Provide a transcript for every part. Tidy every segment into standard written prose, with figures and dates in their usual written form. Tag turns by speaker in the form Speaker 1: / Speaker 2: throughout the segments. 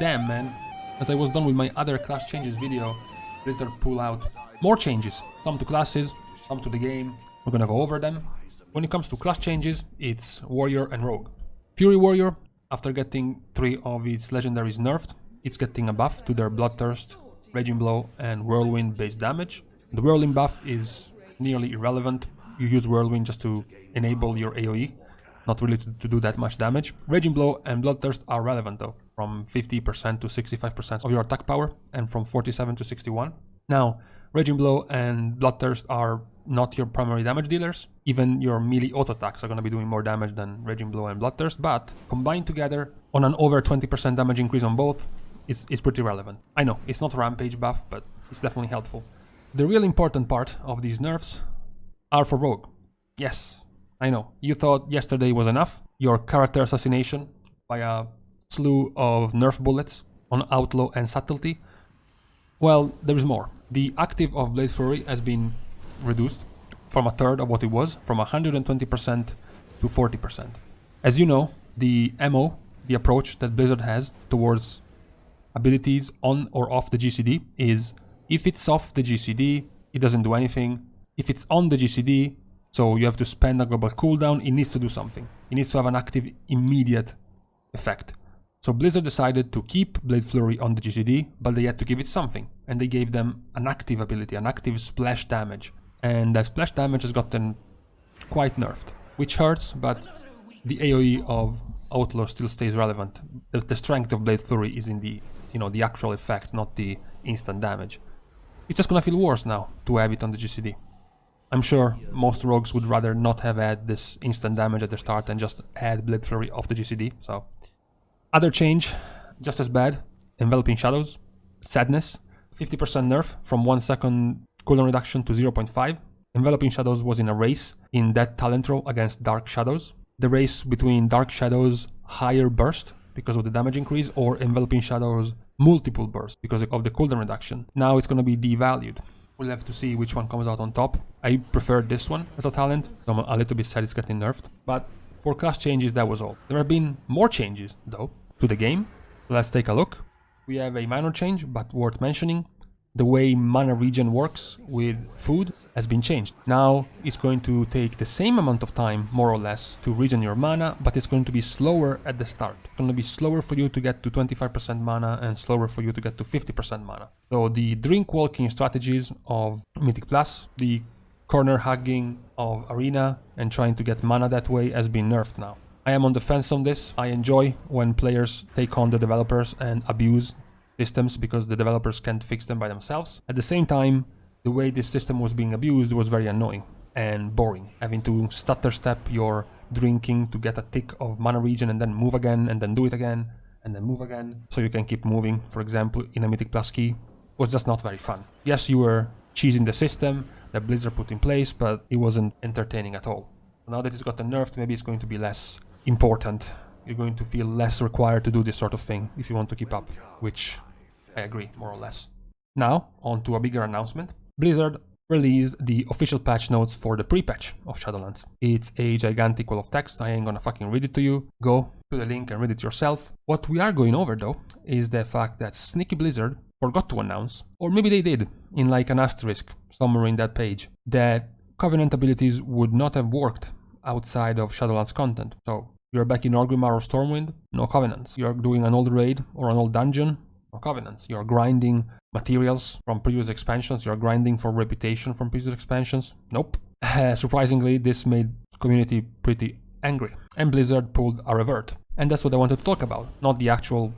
Speaker 1: Damn, man. As I was done with my other class changes video, Blizzard pull out more changes. Some to classes, some to the game. We're gonna go over them. When it comes to class changes, it's Warrior and Rogue. Fury Warrior, after getting 3 of its legendaries nerfed, it's getting a buff to their Bloodthirst, Raging Blow and Whirlwind based damage. The Whirlwind buff is nearly irrelevant. You use Whirlwind just to enable your AoE, not really to do that much damage. Raging Blow and Bloodthirst are relevant though, from 50% to 65% of your attack power and from 47 to 61. Now, Raging Blow and Bloodthirst are not your primary damage dealers. Even your melee auto attacks are going to be doing more damage than Raging Blow and Bloodthirst, but combined together on an over 20% damage increase on both, it's pretty relevant. I know, it's not a rampage buff, but it's definitely helpful. The real important part of these nerfs are for Rogue. Yes, I know, you thought yesterday was enough. Your character assassination by a slew of nerf bullets on Outlaw and Subtlety. Well, there is more. The active of Blade Fury has been reduced from a third of what it was, from 120% to 40%. As you know, the MO, the approach that Blizzard has towards abilities on or off the GCD is, if it's off the GCD, it doesn't do anything. If it's on the GCD, so you have to spend a global cooldown, it needs to do something. It needs to have an active immediate effect. So Blizzard decided to keep Blade Flurry on the GCD, but they had to give it something. And they gave them an active ability, an active splash damage. And that splash damage has gotten quite nerfed, which hurts, but the AoE of Outlaw still stays relevant. The strength of Blade Flurry is in the, the actual effect, not the instant damage. It's just gonna feel worse now to have it on the GCD. I'm sure most rogues would rather not have had this instant damage at the start and just add Blade Flurry off the GCD, so... Other change, just as bad, Enveloping Shadows, Sadness, 50% nerf from 1 second cooldown reduction to 0.5. Enveloping Shadows was in a race in that talent row against Dark Shadows. The race between Dark Shadows' higher burst because of the damage increase or Enveloping Shadows' multiple burst because of the cooldown reduction. Now it's going to be devalued. We'll have to see which one comes out on top. I prefer this one as a talent, so I'm a little bit sad it's getting nerfed. But for class changes, that was all. There have been more changes, though, to the game. Let's take a look. We have a minor change, but worth mentioning. The way mana regen works with food has been changed. Now it's going to take the same amount of time, more or less, to regen your mana, but it's going to be slower at the start. It's going to be slower for you to get to 25% mana and slower for you to get to 50% mana. So the drink walking strategies of Mythic Plus, the corner hugging of Arena and trying to get mana that way has been nerfed now. I am on the fence on this. I enjoy when players take on the developers and abuse systems because the developers can't fix them by themselves. At the same time, the way this system was being abused was very annoying and boring. Having to stutter step your drinking to get a tick of mana regen and then move again and then do it again and then move again so you can keep moving, for example, in a Mythic Plus key, was just not very fun. Yes, you were cheesing the system that Blizzard put in place, but it wasn't entertaining at all. Now that it's gotten nerfed, maybe it's going to be less important. You're going to feel less required to do this sort of thing if you want to keep up, which I agree, more or less. Now, on to a bigger announcement. Blizzard released the official patch notes for the pre-patch of Shadowlands. It's a gigantic wall of text. I ain't gonna fucking read it to you. Go to the link and read it yourself. What we are going over, though, is the fact that Sneaky Blizzard forgot to announce, or maybe they did, in like an asterisk somewhere in that page, that Covenant abilities would not have worked outside of Shadowlands content. So, you're back in Orgrimmar or Stormwind, no Covenants. You're doing an old raid or an old dungeon, no Covenants. You're grinding materials from previous expansions, you're grinding for reputation from previous expansions, nope. Surprisingly, this made community pretty angry. And Blizzard pulled a revert. And that's what I wanted to talk about, not the actual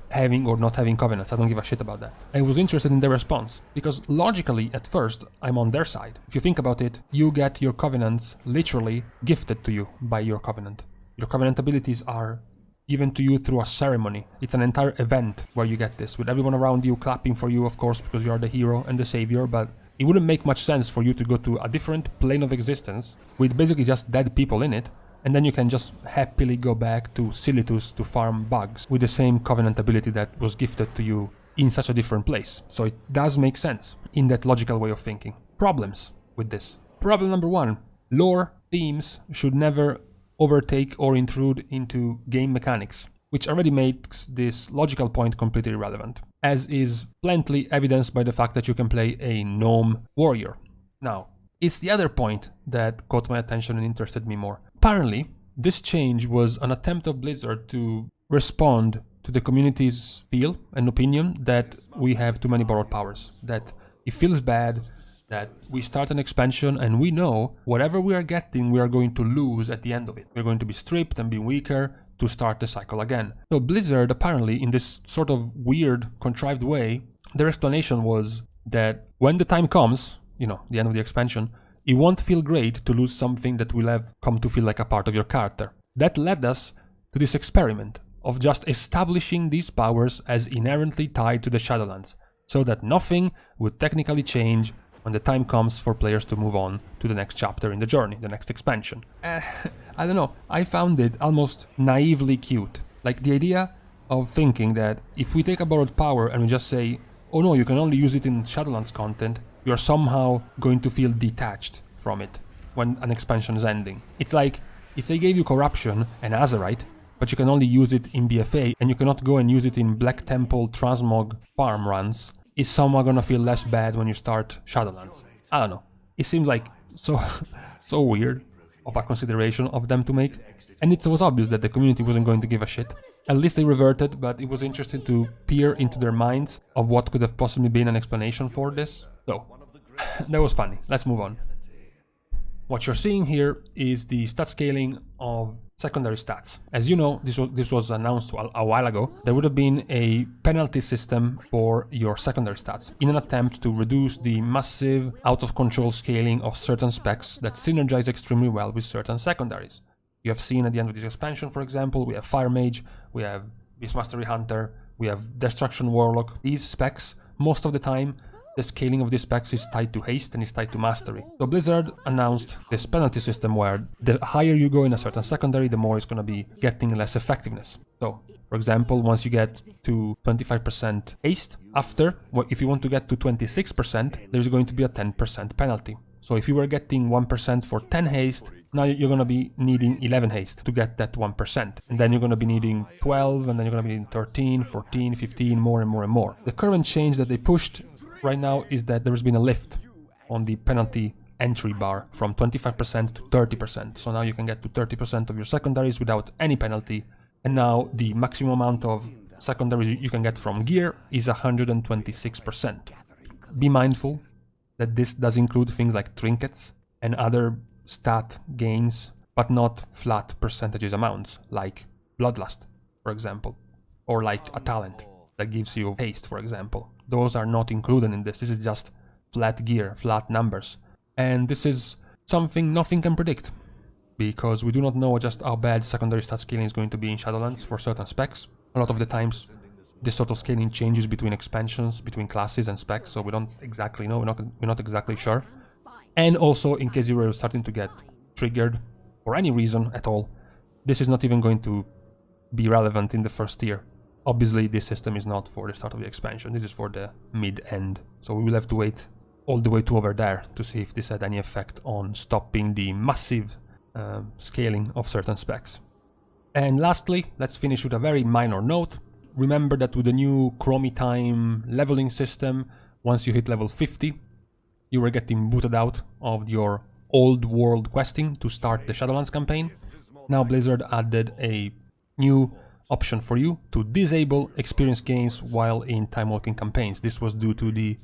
Speaker 1: having or not having Covenants. I don't give a shit about that. I was interested in their response, because logically, at first, I'm on their side. If you think about it, you get your Covenants literally gifted to you by your Covenant. Your Covenant abilities are given to you through a ceremony. It's an entire event where you get this, with everyone around you clapping for you, of course, because you are the hero and the savior, but it wouldn't make much sense for you to go to a different plane of existence with basically just dead people in it, and then you can just happily go back to Silitus to farm bugs with the same Covenant ability that was gifted to you in such a different place. So it does make sense in that logical way of thinking. Problems with this. Problem number one, lore themes should never overtake or intrude into game mechanics. which already makes this logical point completely irrelevant, as is plenty evidenced by the fact that you can play a gnome warrior. Now, it's the other point that caught my attention and interested me more. Apparently, this change was an attempt of Blizzard to respond to the community's feel and opinion that we have too many borrowed powers, that it feels bad, that we start an expansion and we know whatever we are getting we are going to lose at the end of it. We're going to be stripped and be weaker to start the cycle again. So Blizzard, apparently, in this sort of weird, contrived way, their explanation was that when the time comes, you know, the end of the expansion, it won't feel great to lose something that will have come to feel like a part of your character. That led us to this experiment of just establishing these powers as inherently tied to the Shadowlands, so that nothing would technically change when the time comes for players to move on to the next chapter in the journey, the next expansion. I don't know, I found it almost naively cute. Like the idea of thinking that if we take a borrowed power and we just say, oh no, you can only use it in Shadowlands content, you're somehow going to feel detached from it when an expansion is ending. It's like if they gave you Corruption and Azerite, but you can only use it in BFA and you cannot go and use it in Black Temple Transmog farm runs, is someone gonna feel less bad when you start Shadowlands? I don't know. It seemed like so weird of a consideration of them to make. And it was obvious that the community wasn't going to give a shit. At least they reverted, but it was interesting to peer into their minds of what could have possibly been an explanation for this. So, that was funny. Let's move on. What you're seeing here is the stat scaling of secondary stats. As you know, this was announced a while ago. There would have been a penalty system for your secondary stats in an attempt to reduce the massive out-of-control scaling of certain specs that synergize extremely well with certain secondaries. You have seen at the end of this expansion, for example, we have Fire Mage, we have Beast Mastery Hunter, we have Destruction Warlock. These specs, most of the time, the scaling of these specs is tied to haste and is tied to mastery. So Blizzard announced this penalty system where the higher you go in a certain secondary, the more it's going to be getting less effectiveness. So, for example, once you get to 25% haste, if you want to get to 26%, there's going to be a 10% penalty. So if you were getting 1% for 10 haste, now you're going to be needing 11 haste to get that 1%. And then you're going to be needing 12, and then you're going to be needing 13, 14, 15, more and more and more. The current change that they pushed right now is that there has been a lift on the penalty entry bar from 25% to 30%. So now you can get to 30% of your secondaries without any penalty. And now the maximum amount of secondaries you can get from gear is 126%. Be mindful that this does include things like trinkets and other stat gains, but not flat percentages amounts, like Bloodlust, for example, or like a talent that gives you haste, for example. Those are not included in this. This is just flat gear, flat numbers. And this is something nothing can predict, because we do not know just how bad secondary stat scaling is going to be in Shadowlands for certain specs. A lot of the times, this sort of scaling changes between expansions, between classes and specs, so we don't exactly know, we're not exactly sure. And also, in case you were starting to get triggered for any reason at all, this is not even going to be relevant in the first tier. Obviously, this system is not for the start of the expansion, this is for the mid-end. So we will have to wait all the way to over there to see if this had any effect on stopping the massive scaling of certain specs. And lastly, let's finish with a very minor note. Remember that with the new Chromie Time leveling system, once you hit level 50, you were getting booted out of your old world questing to start the Shadowlands campaign. Now Blizzard added a new option for you to disable experience gains while in time walking campaigns. This was due to the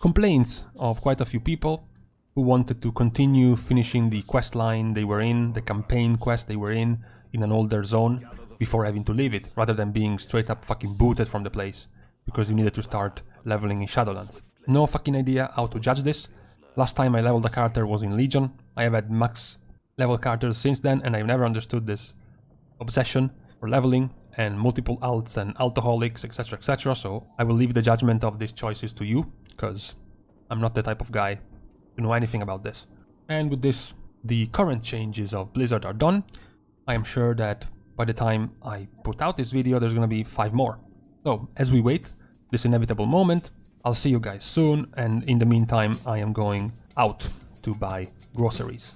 Speaker 1: complaints of quite a few people who wanted to continue finishing the quest line they were in, the campaign quest they were in an older zone, before having to leave it, rather than being straight up fucking booted from the place because you needed to start leveling in Shadowlands. No fucking idea how to judge this. Last time I leveled a character was in Legion. I have had max level characters since then, and I've never understood this obsession for leveling and multiple alts and alcoholics, etc, etc. So I will leave the judgment of these choices to you, because I'm not the type of guy to know anything about this. And with this, the current changes of Blizzard are done. I am sure that by the time I put out this video, there's gonna be 5 more. So as we wait this inevitable moment, I'll see you guys soon, and in the meantime I am going out to buy groceries.